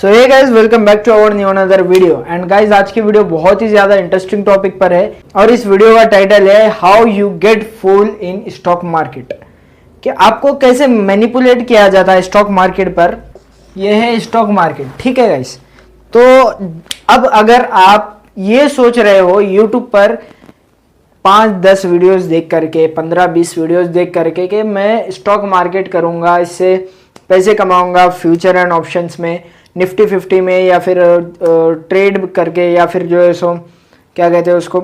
So hey guys, welcome back to our new another video. And guys, आज की video बहुत ही ज्यादा interesting topic पर है और इस वीडियो का टाइटल है how you get fool in stock market. कि आपको कैसे मैनिपुलेट किया जाता है स्टॉक मार्केट पर। यह है स्टॉक मार्केट, ठीक है गाइस। तो अब अगर आप ये सोच रहे हो यूट्यूब पर 5-10 वीडियोस देख करके, 15-20 वीडियोस देख करके कि मैं स्टॉक मार्केट करूंगा, इससे पैसे कमाऊंगा फ्यूचर एंड ऑप्शंस में, निफ्टी 50 में, या फिर ट्रेड करके, या फिर जो है सो क्या कहते हैं उसको,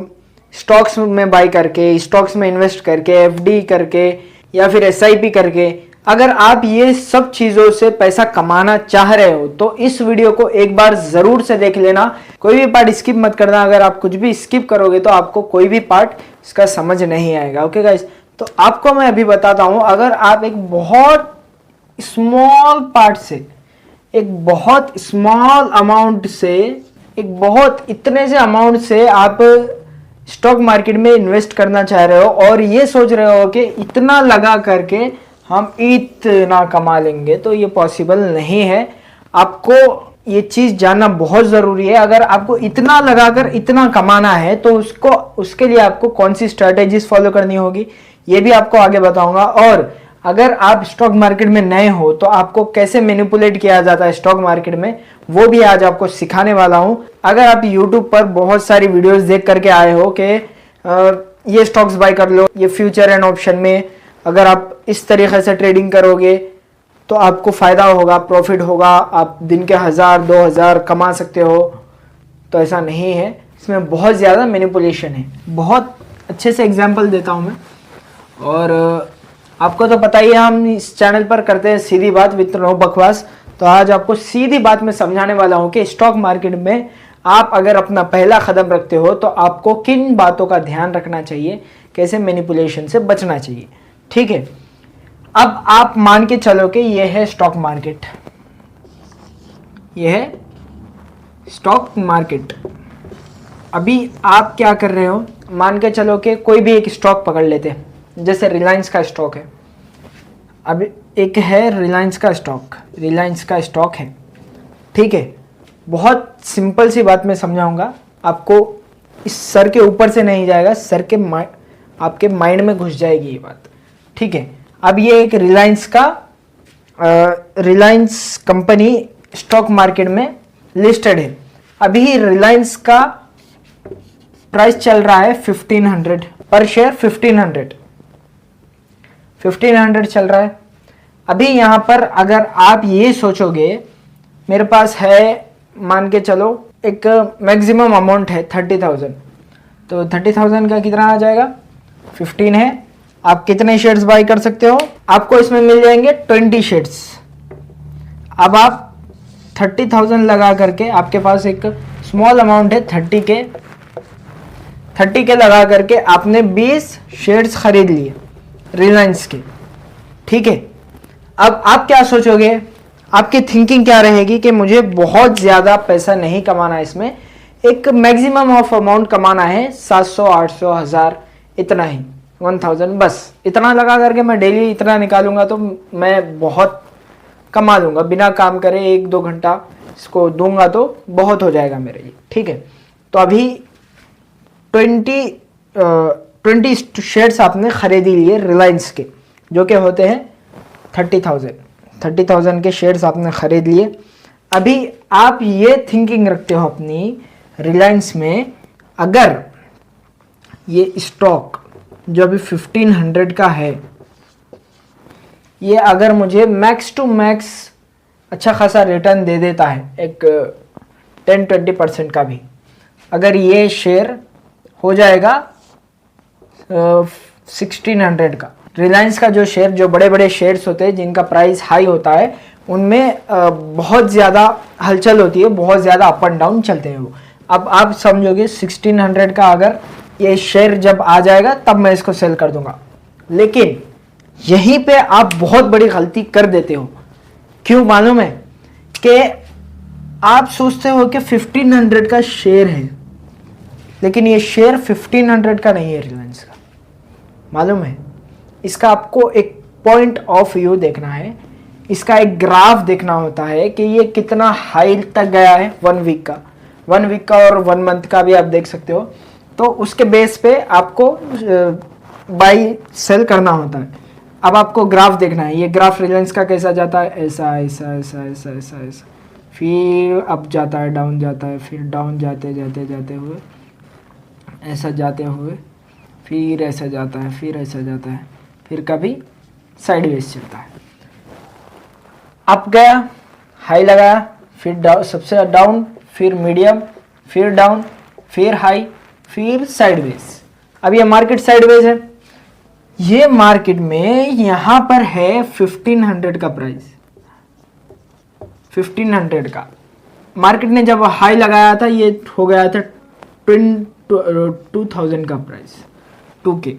स्टॉक्स में बाई करके, स्टॉक्स में इन्वेस्ट करके, एफडी करके, या फिर एसआईपी करके। अगर आप ये सब चीज़ों से पैसा कमाना चाह रहे हो तो इस वीडियो को एक बार ज़रूर से देख लेना। कोई भी पार्ट स्किप मत करना। अगर आप कुछ भी स्किप करोगे तो आपको कोई भी पार्ट इसका समझ नहीं आएगा। ओके गाइस, तो आपको मैं अभी बताता हूँ, अगर आप एक बहुत स्मॉल पार्ट से, एक बहुत स्मॉल अमाउंट से, एक बहुत इतने से अमाउंट से आप स्टॉक मार्केट में इन्वेस्ट करना चाह रहे हो और ये सोच रहे हो कि इतना लगा करके हम इतना कमा लेंगे, तो ये पॉसिबल नहीं है। आपको ये चीज़ जानना बहुत ज़रूरी है। अगर आपको इतना लगाकर इतना कमाना है तो उसके लिए आपको कौन सी स्ट्रैटेजीज फॉलो करनी होगी, ये भी आपको आगे बताऊंगा। और अगर आप स्टॉक मार्केट में नए हो तो आपको कैसे मैनिपुलेट किया जाता है स्टॉक मार्केट में, वो भी आज आपको सिखाने वाला हूं। अगर आप यूट्यूब पर बहुत सारी वीडियोस देख करके आए हो कि ये स्टॉक्स बाय कर लो, ये फ्यूचर एंड ऑप्शन में अगर आप इस तरीके से ट्रेडिंग करोगे तो आपको फ़ायदा होगा, प्रॉफिट होगा, आप दिन के 1000-2000 कमा सकते हो, तो ऐसा नहीं है। इसमें बहुत ज़्यादा मैनिपुलेशन है। बहुत अच्छे से एग्जांपल देता हूं मैं। और आपको तो पता ही है, हम इस चैनल पर करते हैं सीधी बात विद नो बकवास। तो आज आपको सीधी बात में समझाने वाला हूं कि स्टॉक मार्केट में आप अगर अपना पहला कदम रखते हो तो आपको किन बातों का ध्यान रखना चाहिए, कैसे मैनिपुलेशन से बचना चाहिए, ठीक है। अब आप मान के चलो कि यह है स्टॉक मार्केट, यह है स्टॉक मार्केट। अभी आप क्या कर रहे हो, मान के चलो कि कोई भी एक स्टॉक पकड़ लेते हैं, जैसे रिलायंस का स्टॉक है। अब एक है रिलायंस का स्टॉक है, ठीक है। बहुत सिंपल सी बात मैं समझाऊंगा आपको, इस सर के ऊपर से नहीं जाएगा, सर के आपके माइंड में घुस जाएगी ये बात, ठीक है। अब ये एक रिलायंस कंपनी स्टॉक मार्केट में लिस्टेड है। अभी रिलायंस का प्राइस चल रहा है 1500 पर शेयर, 1500 चल रहा है। अभी यहाँ पर अगर आप ये सोचोगे, मेरे पास है, मान के चलो एक मैक्सिमम अमाउंट है 30,000, तो 30,000 का कितना आ जाएगा, 15 है। आप कितने शेयर्स बाय कर सकते हो, आपको इसमें मिल जाएंगे 20 शेयर्स। अब आप 30,000 लगा करके, आपके पास एक स्मॉल अमाउंट है 30 के लगा करके आपने 20 शेयर्स खरीद लिए रिलायंस के, ठीक है। अब आप क्या सोचोगे, आपकी थिंकिंग क्या रहेगी कि मुझे बहुत ज़्यादा पैसा नहीं कमाना है, इसमें एक मैक्सिमम ऑफ अमाउंट कमाना है, 700, 800, 1000, इतना ही, 1000, बस इतना लगा करके मैं डेली इतना निकालूंगा तो मैं बहुत कमा लूँगा, बिना काम करे 1-2 घंटा इसको दूंगा तो बहुत हो जाएगा मेरे लिए, ठीक है। तो अभी 20 शेयर्स आपने खरीदी लिए रिलायंस के, जो कि होते हैं 30,000 के शेयर्स आपने खरीद लिए। अभी आप ये थिंकिंग रखते हो अपनी रिलायंस में, अगर ये स्टॉक जो अभी 1500 का है, ये अगर मुझे मैक्स टू मैक्स अच्छा खासा रिटर्न दे देता है, एक 10-20% का भी, अगर ये शेयर हो जाएगा 1600 का। रिलायंस का जो शेयर, जो बड़े बड़े शेयर्स होते हैं जिनका प्राइस हाई होता है, उनमें बहुत ज़्यादा हलचल होती है, बहुत ज़्यादा अप एंड डाउन चलते हैं वो। अब आप समझोगे 1600 का अगर ये शेयर जब आ जाएगा तब मैं इसको सेल कर दूंगा, लेकिन यहीं पे आप बहुत बड़ी गलती कर देते हो। क्यों मालूम है, कि आप सोचते हो कि 1500 का शेयर है, लेकिन ये शेयर 1500 का नहीं है रिलायंस का, मालूम है। इसका आपको एक पॉइंट ऑफ व्यू देखना है इसका एक ग्राफ देखना होता है कि ये कितना हाई तक गया है 1 वीक का, 1 वीक का और 1 मंथ का भी आप देख सकते हो। तो उसके बेस पे आपको बाई सेल करना होता है। अब आपको ग्राफ देखना है, ये ग्राफ रिलायंस का कैसा जाता है, ऐसा ऐसा ऐसा ऐसा ऐसा ऐसा, फिर अप जाता है, डाउन जाता है, फिर डाउन जाते जाते जाते हुए ऐसा जाते हुए फिर ऐसा जाता है, फिर ऐसा जाता है, फिर कभी साइडवेज चलता है। अप गया, हाई लगाया, फिर डाउन, सबसे डाउन, फिर मीडियम, फिर डाउन, फिर हाई, फिर साइडवेज। अब ये मार्केट साइडवेज है। ये मार्केट में यहां पर है 1500 का प्राइस, 1500 का। मार्केट ने जब हाई लगाया था ये हो गया था 2000 का प्राइस, 2K,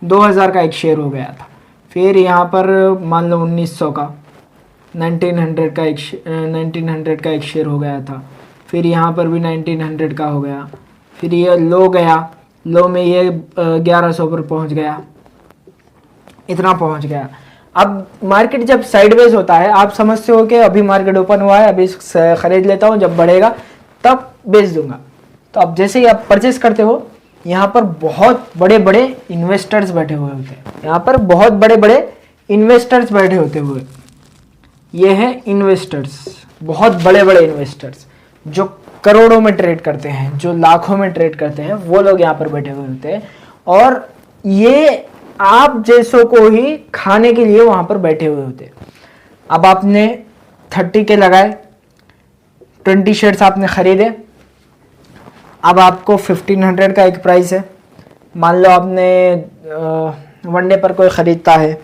2000 का एक शेयर हो गया था। फिर यहाँ पर मान लो 1900 का, 1900 का एक शेयर हो गया था। फिर यहाँ पर भी 1900 का हो गया। फिर ये लो गया, लो में ये 1100 पर पहुँच गया, इतना पहुँच गया। अब मार्केट जब साइडवेज होता है, आप समझते हो कि अभी मार्केट ओपन हुआ है, अभी खरीद लेता हूँ, जब बढ़ेगा तब बेच दूंगा। तो अब जैसे ही आप परचेस करते हो, यहाँ पर बहुत बड़े बड़े इन्वेस्टर्स बैठे हुए होते हैं, यहाँ पर बहुत बड़े बड़े इन्वेस्टर्स बैठे होते हुए, ये है इन्वेस्टर्स, बहुत बड़े बड़े इन्वेस्टर्स जो करोड़ों में ट्रेड करते हैं, जो लाखों में ट्रेड करते हैं, वो लोग यहाँ पर बैठे हुए होते हैं। और ये आप जैसों को ही खाने के लिए वहाँ पर बैठे हुए होते हैं। अब आपने 30 के लगाए, 20 शेयर्स आपने खरीदे। अब आपको 1500 का एक प्राइस है। मान लो आपने वन डे पर कोई ख़रीदता है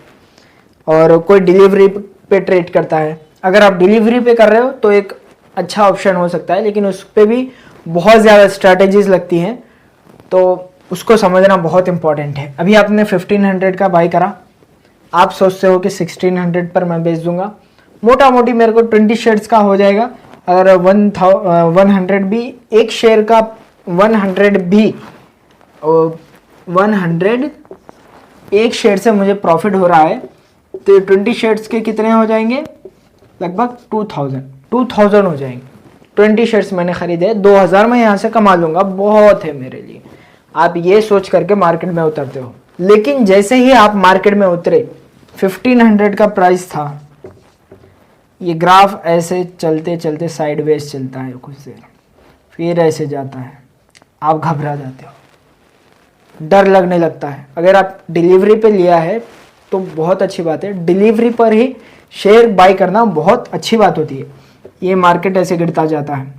और कोई डिलीवरी पे ट्रेड करता है। अगर आप डिलीवरी पे कर रहे हो तो एक अच्छा ऑप्शन हो सकता है, लेकिन उस पर भी बहुत ज़्यादा स्ट्रैटेजीज लगती हैं, तो उसको समझना बहुत इंपॉर्टेंट है। अभी आपने 1500 का बाई करा, आप सोचते हो कि 1600 पर मैं बेच दूंगा, मोटा मोटी मेरे को 20 शेयर्स का हो जाएगा। अगर 100 भी एक शेयर का 100 भी 100 एक शेयर से मुझे प्रॉफिट हो रहा है, तो 20 शेयर्स के कितने हो जाएंगे, लगभग 2000 हो जाएंगे। 20 शेयर्स मैंने खरीदे, 2000 में यहाँ से कमा लूँगा, बहुत है मेरे लिए। आप ये सोच करके मार्केट में उतरते हो, लेकिन जैसे ही आप मार्केट में उतरे, 1500 का प्राइस था, ये ग्राफ ऐसे चलते चलते साइडवेज चलता है कुछ देर, फिर ऐसे जाता है, आप घबरा जाते हो, डर लगने लगता है। अगर आप डिलीवरी पे लिया है तो बहुत अच्छी बात है, डिलीवरी पर ही शेयर बाय करना बहुत अच्छी बात होती है। ये मार्केट ऐसे गिरता जाता है,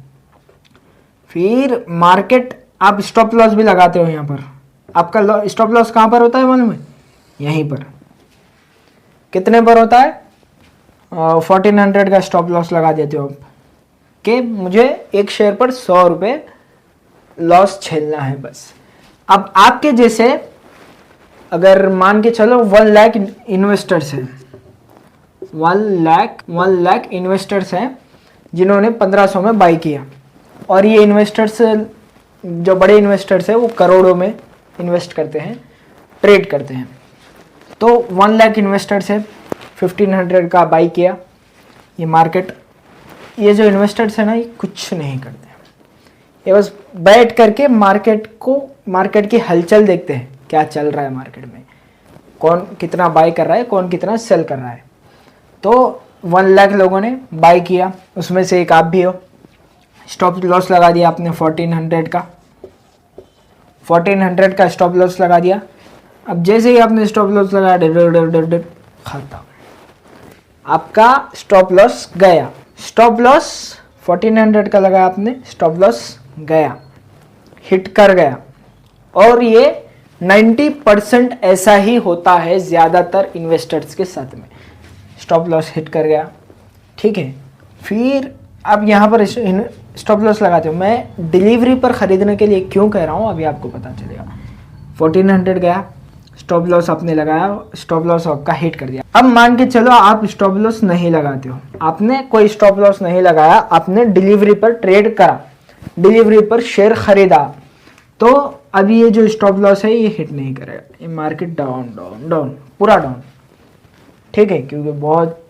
फिर मार्केट, आप स्टॉप लॉस भी लगाते हो। यहाँ पर आपका स्टॉप लॉस कहाँ पर होता है मालूम है, यहीं पर। कितने पर होता है, 1400 का स्टॉप लॉस लगा देते हो आप कि मुझे एक शेयर पर 100 रुपये लॉस झेलना है बस। अब आपके जैसे अगर मान के चलो 1 लाख इन्वेस्टर्स हैं, 1 लाख इन्वेस्टर्स हैं जिन्होंने 1500 में बाई किया, और ये इन्वेस्टर्स, जो बड़े इन्वेस्टर्स हैं, वो करोड़ों में इन्वेस्ट करते हैं, ट्रेड करते हैं। तो 1 लाख इन्वेस्टर्स है, 1500 का बाई किया। ये मार्केट, ये जो इन्वेस्टर्स है ना, ये कुछ नहीं करते, ये बस बैठ करके मार्केट की हलचल देखते हैं, क्या चल रहा है मार्केट में, कौन कितना बाई कर रहा है, कौन कितना सेल कर रहा है। तो 1 लाख लोगों ने बाई किया, उसमें से एक आप भी हो। स्टॉप लॉस लगा दिया आपने 1400 का, 1400 का स्टॉप लॉस लगा दिया। अब जैसे ही आपने स्टॉप लॉस लगाया, खत्म, आपका स्टॉप लॉस गया। स्टॉप लॉस 1400 का लगाया आपने, स्टॉप लॉस गया, हिट कर गया। और ये 90% ऐसा ही होता है ज़्यादातर इन्वेस्टर्स के साथ में, स्टॉप लॉस हिट कर गया, ठीक है। फिर अब यहाँ पर स्टॉप लॉस लगाते हो। मैं डिलीवरी पर ख़रीदने के लिए क्यों कह रहा हूँ, अभी आपको पता चलेगा। 1400 गया, स्टॉप लॉस आपने लगाया, स्टॉप लॉस आपका हिट कर दिया। अब मान के चलो आप स्टॉप लॉस नहीं लगाते हो, आपने कोई स्टॉप लॉस नहीं लगाया, आपने डिलीवरी पर ट्रेड करा, डिलीवरी पर शेयर खरीदा, तो अभी ये जो स्टॉप लॉस है ये हिट नहीं करेगा, ये मार्केट डाउन डाउन डाउन, पूरा डाउन, ठीक है, क्योंकि बहुत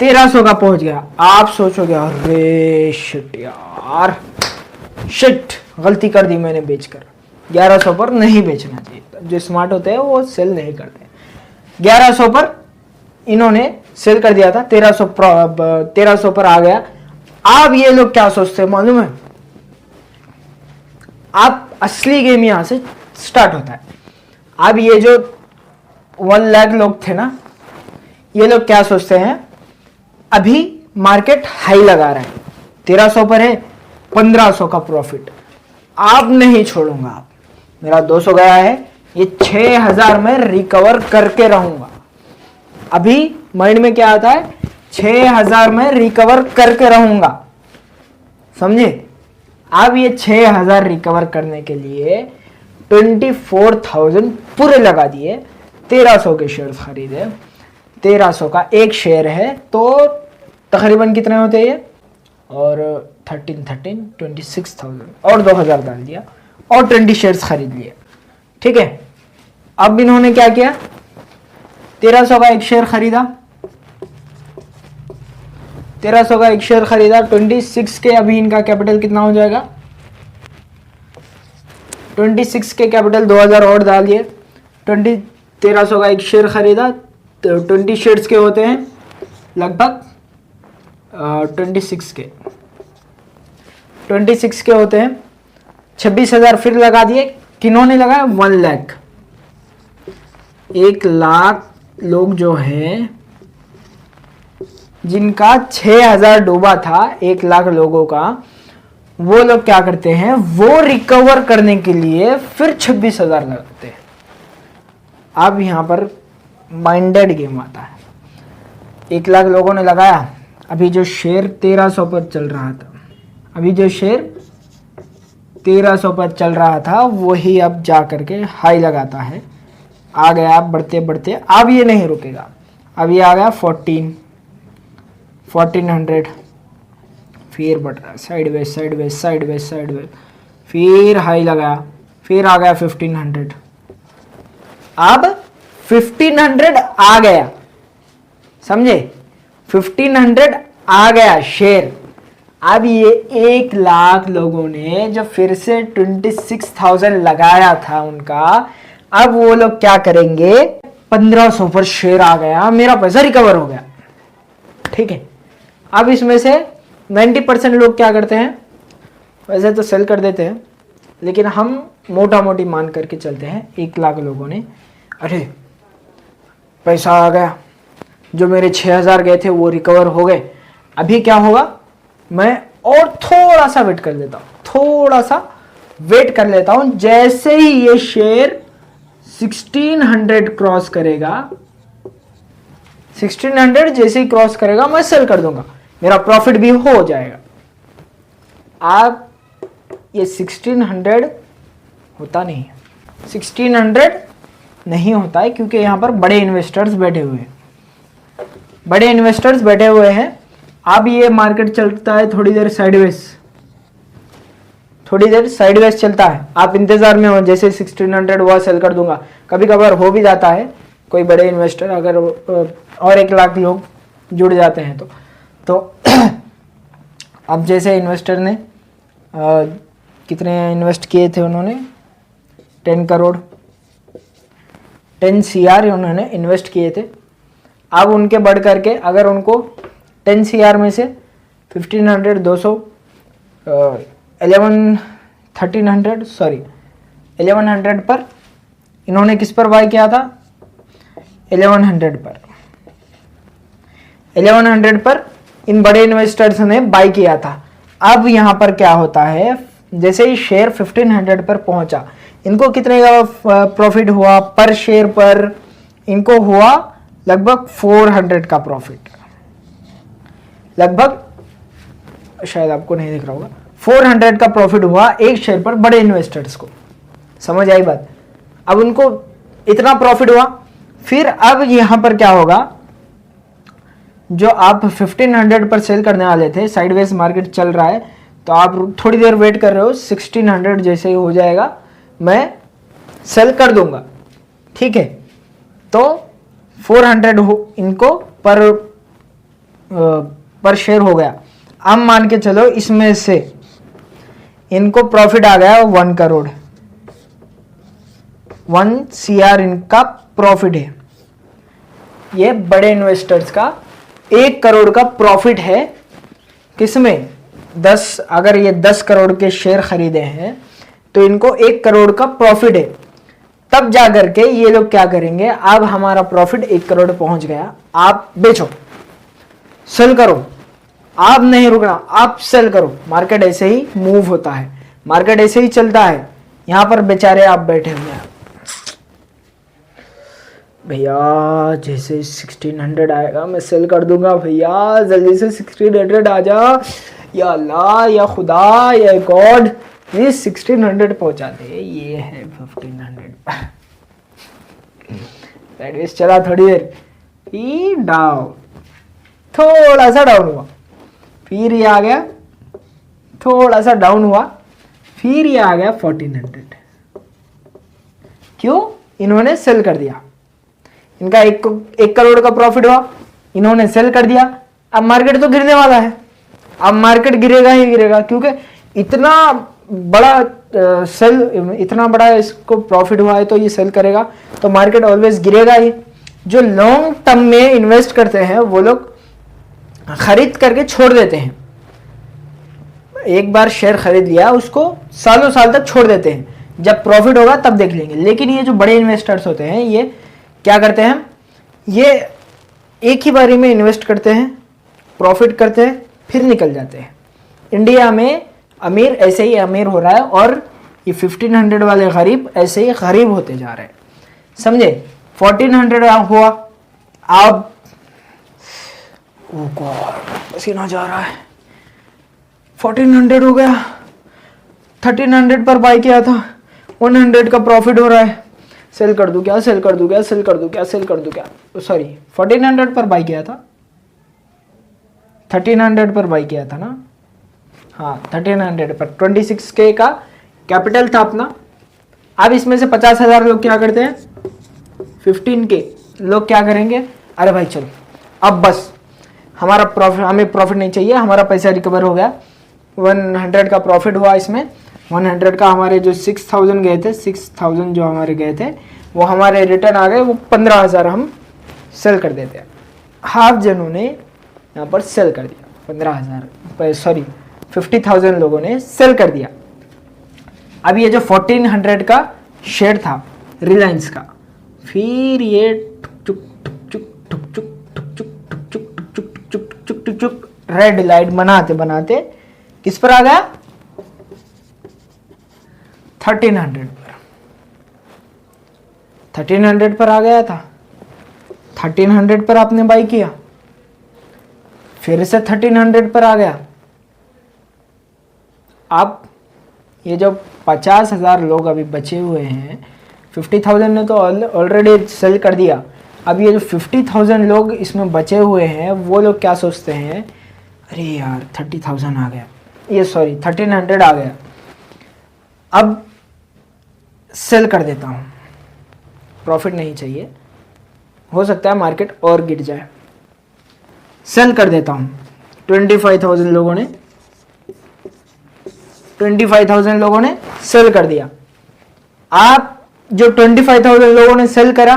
1300 का पहुंच गया। आप सोचोगे अरे शिट यार, शिट गलती कर दी मैंने बेचकर। 1100 पर नहीं बेचना चाहिए। जो स्मार्ट होते हैं वो सेल नहीं करते। 1100 पर इन्होंने सेल कर दिया था, 1300 पर आ गया। अब ये लोग क्या सोचते हैं मालूम है? आप असली गेम यहां से स्टार्ट होता है। अब ये जो 1 लाख लोग थे ना, ये लोग क्या सोचते हैं? अभी मार्केट हाई लगा रहा है, 1300 पर है, 1500 का प्रॉफिट। आप नहीं छोड़ूंगा। आप मेरा 200 गया है, ये 6000 में रिकवर करके रहूंगा। अभी माइंड में क्या आता है? 6000 में रिकवर करके रहूंगा, समझे? अब ये 6000 रिकवर करने के लिए 24,000 पूरे लगा दिए। 1300 के शेयर खरीदे। 1300 का एक शेयर है तो तकरीबन कितने होते हैं? और 13 26,000 और 2000 डाल दिया और 20 शेयर्स खरीद लिए। ठीक है, अब इन्होंने क्या किया? 1300 का एक शेयर खरीदा, 1300 का एक शेयर खरीदा, 26 के अभी इनका कैपिटल कितना हो जाएगा? 26 के कैपिटल 2000 और डाल दिए। 1300 का एक शेयर खरीदा, तो 20 शेयर्स के होते हैं लगभग 26 के होते हैं 26,000 फिर लगा दिए। किन्होंने लगाया? 1 लाख। 1 लाख लोग जो हैं जिनका 6000 डूबा था, 1 लाख लोगों का, वो लोग क्या करते हैं? वो रिकवर करने के लिए फिर 26,000 लगाते हैं। अब यहां पर माइंडेड गेम आता है। 1 लाख लोगों ने लगाया, अभी जो शेयर 1300 पर चल रहा था, अभी जो शेयर 1300 पर चल रहा था वही अब जा करके हाई लगाता है। आ गया बढ़ते बढ़ते, अब ये नहीं रुकेगा। अब ये आ गया 1400, फिर बढ़ रहा है साइडवेज साइडवेज साइडवेज साइडवेज, फिर हाई लगाया, फिर आ गया 1500। अब 1500 आ गया, समझे? 1500 आ गया शेयर। अब ये 1 लाख लोगों ने जो फिर से 26,000 लगाया था उनका, अब वो लोग क्या करेंगे? 1500 पर शेयर आ गया, मेरा पैसा रिकवर हो गया। ठीक है, अब इसमें से 90% लोग क्या करते हैं? वैसे तो सेल कर देते हैं, लेकिन हम मोटा मोटी मान करके चलते हैं। 1 लाख लोगों ने, अरे पैसा आ गया, जो मेरे 6000 गए थे वो रिकवर हो गए। अभी क्या होगा? मैं और थोड़ा सा वेट कर लेता हूं, थोड़ा सा वेट कर लेता हूं। जैसे ही ये शेयर 1600 क्रॉस करेगा, 1600 जैसे ही क्रॉस करेगा मैं सेल कर दूंगा, मेरा प्रॉफिट भी हो जाएगा। आप ये 1600 होता नहीं है, 1600 नहीं होता है, क्योंकि यहां पर बड़े इन्वेस्टर्स बैठे हुए हैं, बड़े इन्वेस्टर्स बैठे हुए हैं। अब ये मार्केट चलता है थोड़ी देर साइडवेज, थोड़ी देर साइडवेज चलता है, आप इंतजार में हो, जैसे 1600 हुआ सेल कर दूंगा। कभी कभार हो भी जाता है, कोई बड़े इन्वेस्टर अगर और 1 लाख लोग जुड़ जाते हैं तो अब जैसे इन्वेस्टर ने कितने इन्वेस्ट किए थे? उन्होंने 10 करोड़ 10 CR उन्होंने इन्वेस्ट किए थे। अब उनके बढ़ करके अगर उनको 10 CR में से 1500 200 1100 पर इन्होंने किस पर बाय किया था? 1100 पर इन बड़े इन्वेस्टर्स ने बाय किया था। अब यहां पर क्या होता है? जैसे ही शेयर 1500 पर पहुंचा, इनको कितने का प्रॉफिट हुआ पर शेयर पर? इनको हुआ लगभग 400 का प्रॉफिट, लगभग, शायद आपको नहीं दिख रहा होगा, 400 का प्रॉफिट हुआ एक शेयर पर बड़े इन्वेस्टर्स को। समझ आई बात? अब उनको इतना प्रॉफिट हुआ, फिर अब यहां पर क्या होगा? जो आप 1500 पर सेल करने वाले थे, साइडवेज मार्केट चल रहा है, तो आप थोड़ी देर वेट कर रहे हो, 1600 जैसे ही हो जाएगा मैं सेल कर दूंगा। ठीक है, तो 400 इनको पर पर शेयर हो गया। अब मान के चलो इसमें से इनको प्रॉफिट आ गया 1 करोड़, 1 CR इनका प्रॉफिट है। ये बड़े इन्वेस्टर्स का 1 करोड़ का प्रॉफिट है। किसमें? 10, अगर ये 10 करोड़ के शेयर खरीदे हैं तो इनको 1 करोड़ का प्रॉफिट है। तब जा करके ये लोग क्या करेंगे, अब हमारा प्रॉफिट 1 करोड़ पहुंच गया, आप बेचो, सेल करो, आप नहीं रुकना, आप सेल करो। मार्केट ऐसे ही मूव होता है, मार्केट ऐसे ही चलता है। यहां पर बेचारे आप बैठे हुए हैं, भैया जैसे 1600 आएगा मैं सेल कर दूंगा, भैया जल्दी से 1600 आ जा, या अल्लाह या खुदा या गॉड प्लीज 1600 पहुंचा दे। ये है 1500 साइडवेज चला थोड़ी देर, फिर डाउन, थोड़ा सा डाउन हुआ, फिर ये आ गया, थोड़ा सा डाउन हुआ, फिर ये आ गया 1400। क्यों? इन्होंने सेल कर दिया। इनका 1 करोड़ का प्रॉफिट हुआ, इन्होंने सेल कर दिया। अब मार्केट तो गिरने वाला है, अब मार्केट गिरेगा ही गिरेगा, क्योंकि इतना बड़ा सेल, इतना बड़ा इसको प्रॉफिट हुआ है तो ये सेल करेगा, तो मार्केट ऑलवेज गिरेगा ही। जो लॉन्ग टर्म में इन्वेस्ट करते हैं वो लोग खरीद करके छोड़ देते हैं। एक बार शेयर खरीद लिया उसको सालों साल तक छोड़ देते हैं, जब प्रॉफिट होगा तब देख लेंगे। लेकिन ये जो बड़े इन्वेस्टर्स होते हैं ये क्या करते हैं, ये एक ही बारी में इन्वेस्ट करते हैं, प्रॉफिट करते हैं, फिर निकल जाते हैं। इंडिया में अमीर ऐसे ही अमीर हो रहा है और ये 1500 वाले गरीब ऐसे ही गरीब होते जा रहे हैं, समझे। 1400 हुआ, अब ओह गॉड पसीना जा रहा है, 1400 हो गया, 1300 पर बाय किया था, 100 का प्रॉफिट हो रहा है, सेल कर दूं क्या, सेल कर दूं क्या, सेल कर दूं क्या, सेल कर दूं क्या, सॉरी 1400 पर बाय किया था, 1300 पर बाय किया था ना, हाँ 1300 पर, 26K का कैपिटल था अपना। अब इसमें से 50,000 लोग क्या करते हैं, 15K लोग क्या करेंगे, अरे भाई चलो अब बस हमारा प्रॉफिट, हमें प्रॉफिट नहीं चाहिए, हमारा पैसा रिकवर हो गया, 100 का प्रॉफिट हुआ इसमें, 100 का हमारे जो 6000 गए थे, 6000 जो हमारे गए थे वो हमारे रिटर्न आ गए, वो 15,000 हम सेल कर देते हैं। हाफ जनों ने यहाँ पर सेल कर दिया, 15,000 सॉरी 50,000 लोगों ने सेल कर दिया। अब ये जो 1400 का शेयर था रिलायंस का, फिर ये टुक टुक टुक टुक टुक टुक टुक टुक टुक टुक टुक टुक टुक टुक रेड लाइट बनाते बनाते किस पर आ गया, 1300 पर, 1300 पर आ गया था। 1300 पर आपने बाई किया, फिर से 1300 पर आ गया। अब ये जो 50,000 लोग अभी बचे हुए हैं, 50,000 ने तो ऑलरेडी सेल कर दिया, अब ये जो 50,000 लोग इसमें बचे हुए हैं वो लोग क्या सोचते हैं, अरे यार 30,000 आ गया, ये सॉरी 1300 आ गया, अब सेल कर देता हूँ, प्रॉफिट नहीं चाहिए, हो सकता है मार्केट और गिर जाए, सेल कर देता हूँ। 25,000 लोगों ने 25,000 लोगों ने सेल कर दिया। आप जो 25,000 लोगों ने सेल करा,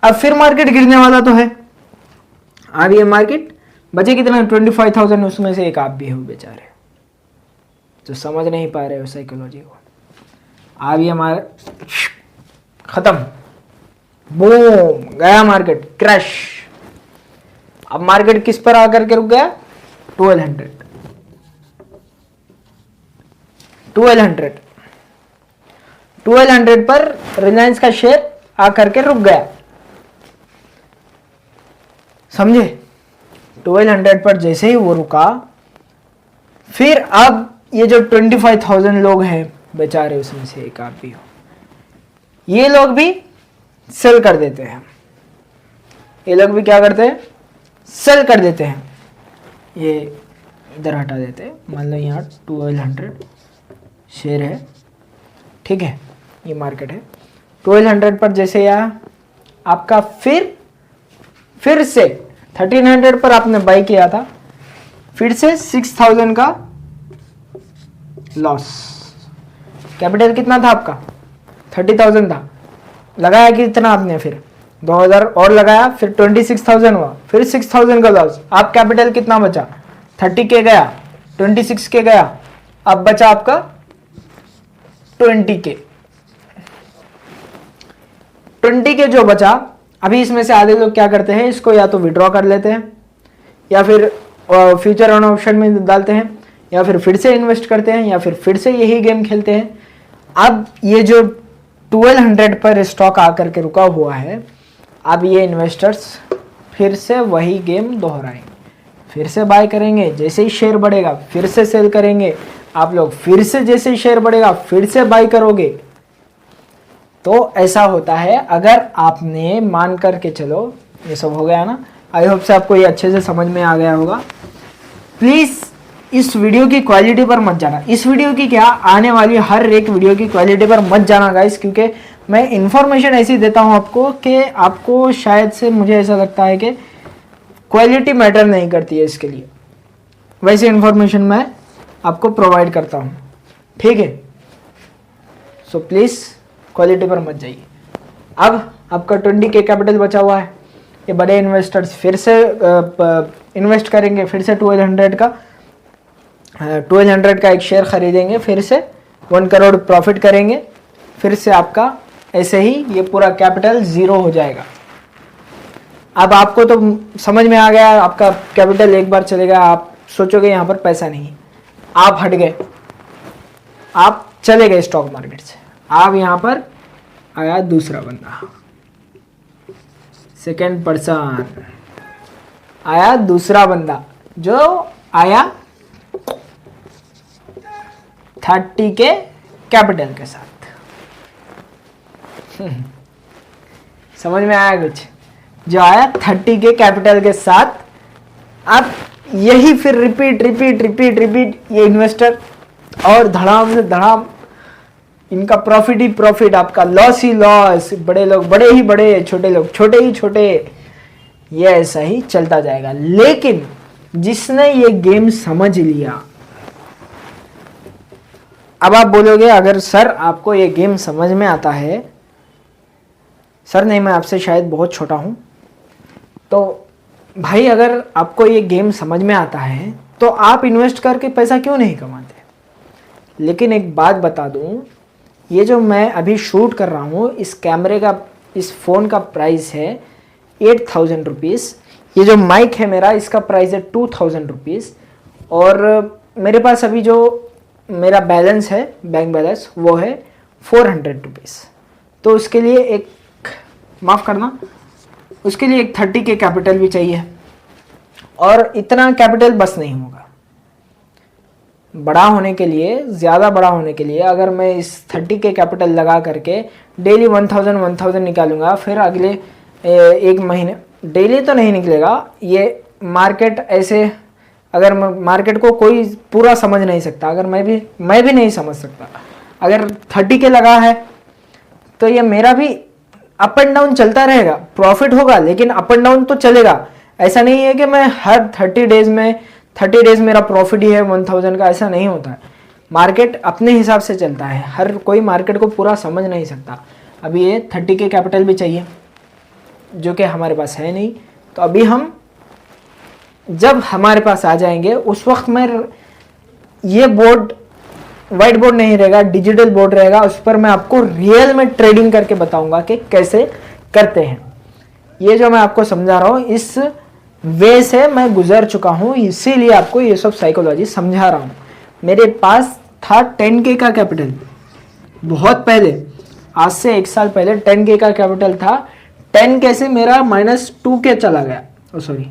अब फिर मार्केट गिरने वाला तो है, अब ये मार्केट बचे कितना, 25,000, उसमें से एक आप भी हो बेचारे जो समझ नहीं पा रहे हो साइकोलॉजी को। अब ये हमारा खत्म, बूम गया मार्केट, क्रैश। अब मार्केट किस पर आकर के रुक गया, 1200 1200 पर रिलायंस का शेयर आकर के रुक गया, समझे। 1200 पर जैसे ही वो रुका, फिर अब ये जो 25,000 लोग हैं बेचारे, उसमें से एक आप भी हो, ये लोग भी सेल कर देते हैं, ये लोग भी क्या करते हैं, सेल कर देते हैं। ये इधर हटा देते हैं, मान लो यहाँ 1200 शेयर है, ठीक है, ये मार्केट है, 1200 पर जैसे यहाँ आपका फिर से 1300 पर आपने बाई किया था, फिर से 6000 का लॉस। कैपिटल कितना था आपका? 30,000 था। लगाया कितना आपने? फिर 2000 और लगाया, फिर 26,000 हुआ, फिर 6000 का लॉस। आप कैपिटल कितना बचा? 30K गया, 26K गया, अब बचा आपका 20K। 20K जो बचा, अभी इसमें से आधे लोग क्या करते हैं, इसको या तो विड्रॉ कर लेते हैं, या फिर फ्यूचर ऑन ऑप्शन में डालते हैं, या फिर से इन्वेस्ट करते हैं, या फिर से यही गेम खेलते हैं। अब ये जो 1200 पर स्टॉक आकर के रुका हुआ है, अब ये इन्वेस्टर्स फिर से वही गेम दोहराएंगे, फिर से बाय करेंगे, जैसे ही शेयर बढ़ेगा फिर से सेल करेंगे, आप लोग फिर से जैसे ही शेयर बढ़ेगा फिर से बाय करोगे। तो ऐसा होता है। अगर आपने मान करके चलो, ये सब हो गया ना, आई होप से आपको ये अच्छे से समझ में आ गया होगा। प्लीज़ इस वीडियो की क्वालिटी पर मत जाना, इस वीडियो की क्या, आने वाली हर एक वीडियो की क्वालिटी पर मत जाना गाइस, क्योंकि मैं इन्फॉर्मेशन ऐसी देता हूँ आपको कि आपको शायद से, मुझे ऐसा लगता है कि क्वालिटी मैटर नहीं करती है इसके लिए, वैसे इन्फॉर्मेशन मैं आपको प्रोवाइड करता हूँ, ठीक है। सो प्लीज़ क्वालिटी पर मत जाइए। अब आपका 20K कैपिटल बचा हुआ है, ये बड़े इन्वेस्टर्स फिर से इन्वेस्ट करेंगे, फिर से 1200 का एक शेयर खरीदेंगे, फिर से 1 करोड़ प्रॉफिट करेंगे, फिर से आपका ऐसे ही ये पूरा कैपिटल ज़ीरो हो जाएगा। अब आपको तो समझ में आ गया, आपका कैपिटल एक बार चलेगा, आप सोचोगे यहाँ पर पैसा नहीं, आप हट गए, आप चले गए स्टॉक मार्केट से। अब यहाँ पर आया दूसरा बंदा, सेकेंड पर्सन आया, दूसरा बंदा जो आया 30K कैपिटल के साथ। समझ में आया कुछ? जो आया 30K कैपिटल के साथ। अब यही फिर रिपीट ये इन्वेस्टर, और धड़ाम से धड़ाम इनका प्रॉफिट ही प्रॉफिट, आपका लॉस ही लॉस, बड़े लोग बड़े ही बड़े, छोटे लोग छोटे ही छोटे, ये ऐसा ही चलता जाएगा। लेकिन जिसने ये गेम समझ लिया, अब आप बोलोगे अगर सर आपको ये गेम समझ में आता है, सर नहीं मैं आपसे शायद बहुत छोटा हूं, तो भाई अगर आपको ये गेम समझ में आता है तो आप इन्वेस्ट करके पैसा क्यों नहीं कमाते? लेकिन एक बात बता दूं, ये जो मैं अभी शूट कर रहा हूँ, इस कैमरे का, इस फ़ोन का प्राइस है 8000 रुपीज़। ये जो माइक है मेरा, इसका प्राइस है 2000 रुपीज़। और मेरे पास अभी जो मेरा बैलेंस है, बैंक बैलेंस, वो है 400 रुपीज़। तो उसके लिए एक, माफ़ करना, उसके लिए एक 30K कैपिटल भी चाहिए, और इतना कैपिटल बस नहीं होगा। बड़ा होने के लिए, ज़्यादा बड़ा होने के लिए, अगर मैं इस 30K कैपिटल लगा करके डेली 1000 निकालूंगा, फिर अगले एक महीने, डेली तो नहीं निकलेगा ये मार्केट ऐसे, अगर मार्केट को कोई पूरा समझ नहीं सकता, अगर मैं भी नहीं समझ सकता। अगर 30K लगा है तो ये मेरा भी अप एंड डाउन चलता रहेगा, प्रॉफिट होगा लेकिन अप एंड डाउन तो चलेगा। ऐसा नहीं है कि मैं हर 30 डेज मेरा प्रॉफिट ही है 1000 का, ऐसा नहीं होता है। मार्केट अपने हिसाब से चलता है, हर कोई मार्केट को पूरा समझ नहीं सकता। अभी ये 30K कैपिटल भी चाहिए, जो कि हमारे पास है नहीं। तो अभी हम, जब हमारे पास आ जाएंगे उस वक्त मैं, ये बोर्ड वाइट बोर्ड नहीं रहेगा, डिजिटल बोर्ड रहेगा, उस पर मैं आपको रियल में ट्रेडिंग करके बताऊंगा कि कैसे करते हैं। ये जो मैं आपको समझा रहा हूँ, इस वे से मैं गुजर चुका हूँ, इसीलिए आपको ये सब साइकोलॉजी समझा रहा हूँ। मेरे पास था 10K का कैपिटल, बहुत पहले, आज से 1 साल पहले 10K का कैपिटल था। 10K से मेरा -2K चला गया, सॉरी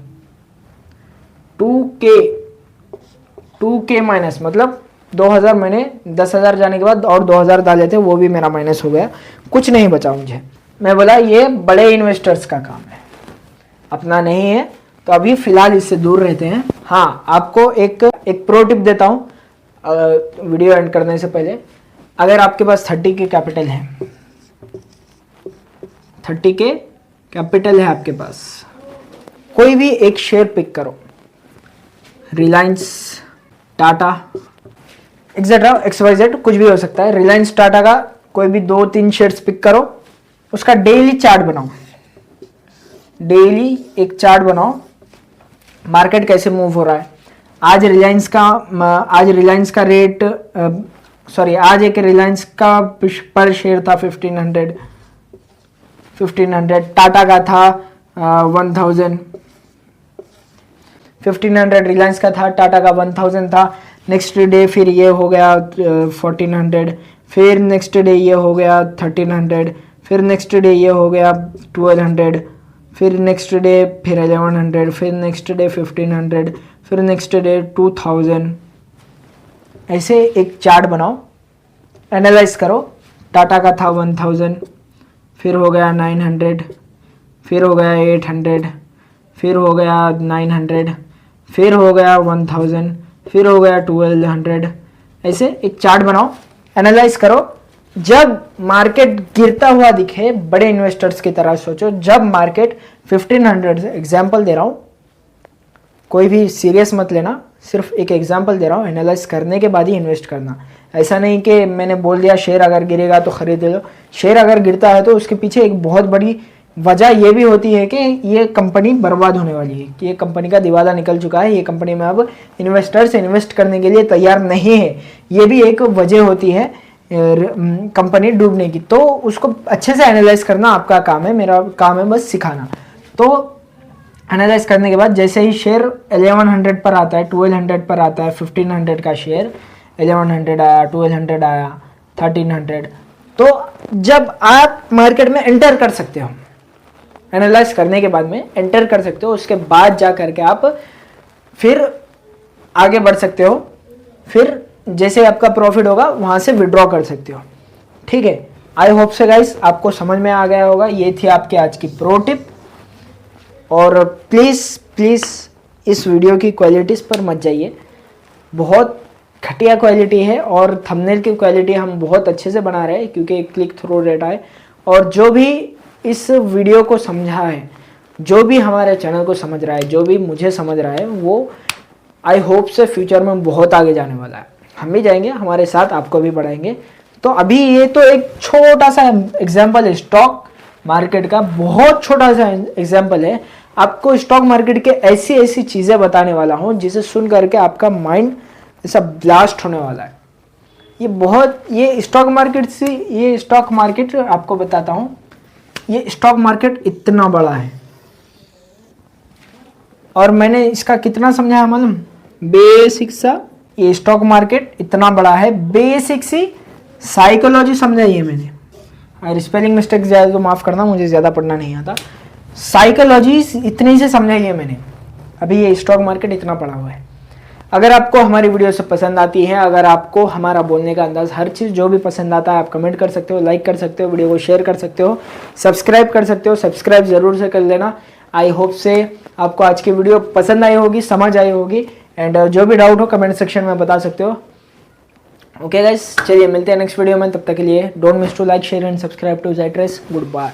2K माइनस, मतलब 2000 मैंने 10,000 जाने के बाद और 2000 डाले थे, वो भी मेरा माइनस हो गया, कुछ नहीं बचा मुझे। मैं बोला ये बड़े इन्वेस्टर्स का काम है, अपना नहीं है, तो अभी फिलहाल इससे दूर रहते हैं। हाँ, आपको एक प्रो टिप देता हूँ वीडियो एंड करने से पहले। अगर आपके पास 30K कैपिटल है, 30K कैपिटल है आपके पास, कोई भी एक शेयर पिक करो, रिलायंस, टाटा, एक्सेट्रा XYZ, कुछ भी हो सकता है। रिलायंस टाटा का कोई भी 2-3 शेयर्स पिक करो, उसका डेली चार्ट बनाओ, डेली एक चार्ट बनाओ, मार्केट कैसे मूव हो रहा है। आज रिलायंस का रेट आज एक रिलायंस का पर शेयर था 1500, टाटा का था 1000, 1500 रिलायंस का था, टाटा का 1000 था। नेक्स्ट डे फिर ये हो गया 1400, फिर नेक्स्ट डे ये हो गया 1300, फिर नेक्स्ट डे ये हो गया 1200, फिर नेक्स्ट डे फिर 1100, फिर नेक्स्ट डे 1500, फिर नेक्स्ट डे 2000। ऐसे एक चार्ट बनाओ, एनालाइज करो। टाटा का था 1000, फिर हो गया 900, फिर हो गया 800, फिर हो गया 900, फिर हो गया 1000, फिर हो गया 1200। ऐसे एक चार्ट बनाओ, एनालाइज करो। जब मार्केट गिरता हुआ दिखे, बड़े इन्वेस्टर्स की तरह सोचो। जब मार्केट 1500 से, एग्जाम्पल दे रहा हूँ, कोई भी सीरियस मत लेना, सिर्फ एक एग्जाम्पल दे रहा हूँ। एनालाइज करने के बाद ही इन्वेस्ट करना। ऐसा नहीं कि मैंने बोल दिया शेयर अगर गिरेगा तो खरीद लो। शेयर अगर गिरता है तो उसके पीछे एक बहुत बड़ी वजह ये भी होती है कि ये कंपनी बर्बाद होने वाली है, कि ये कंपनी का दिवाला निकल चुका है, ये कंपनी में अब इन्वेस्टर्स इन्वेस्ट करने के लिए तैयार नहीं है। ये भी एक वजह होती है कंपनी डूबने की। तो उसको अच्छे से एनालाइज करना आपका काम है, मेरा काम है बस सिखाना। तो एनालाइज करने के बाद जैसे ही शेयर 1100 पर आता है, 1200 पर आता है, 1500 का शेयर 1100 आया, 1200 आया, 1300, तो जब आप मार्केट में एंटर कर सकते हो, एनालाइज करने के बाद में एंटर कर सकते हो, उसके बाद जा करके आप फिर आगे बढ़ सकते हो। फिर जैसे आपका प्रॉफिट होगा वहां से विड्रॉ कर सकते हो। ठीक है, आई होप से गाइस आपको समझ में आ गया होगा। ये थी आपकी आज की प्रो टिप। और प्लीज़ इस वीडियो की क्वालिटीज़ पर मत जाइए, बहुत घटिया क्वालिटी है। और थंबनेल की क्वालिटी हम बहुत अच्छे से बना रहे हैं क्योंकि क्लिक थ्रू रेट आए। और जो भी इस वीडियो को समझा है, जो भी हमारे चैनल को समझ रहा है, जो भी मुझे समझ रहा है, वो आई होप से फ्यूचर में बहुत आगे जाने वाला है। हम भी जाएंगे, हमारे साथ आपको भी बढ़ाएंगे। तो अभी ये तो एक छोटा सा एग्जाम्पल है स्टॉक मार्केट का, बहुत छोटा सा एग्जाम्पल है। आपको स्टॉक मार्केट के ऐसी चीज़ें बताने वाला हूँ जिसे सुन करके आपका माइंड ऐसा ब्लास्ट होने वाला है। ये स्टॉक मार्केट आपको बताता हूँ, ये स्टॉक मार्केट इतना बड़ा है और मैंने इसका कितना समझाया मालूम, बेसिक सा। ये स्टॉक मार्केट इतना बड़ा है, बेसिक सी साइकोलॉजी समझाई है मैंने। अगर स्पेलिंग मिस्टेक ज़्यादा तो माफ़ करना, मुझे ज़्यादा पढ़ना नहीं आता। साइकोलॉजी इतनी से समझाई है मैंने। अभी ये स्टॉक मार्केट इतना पड़ा हुआ है। अगर आपको हमारी वीडियो से पसंद आती है, अगर आपको हमारा बोलने का अंदाज, हर चीज़ जो भी पसंद आता है, आप कमेंट कर सकते हो, लाइक कर सकते हो, वीडियो को शेयर कर सकते हो, सब्सक्राइब कर सकते हो। सब्सक्राइब ज़रूर से कर लेना। आई होप से आपको आज की वीडियो पसंद आई होगी, समझ आई होगी। एंड जो भी डाउट हो कमेंट सेक्शन में बता सकते हो। ओके गाइस, चलिए मिलते हैं नेक्स्ट वीडियो में। तब तक के लिए don't miss to like, share and subscribe to ज़ाइट्रेस। Good bye.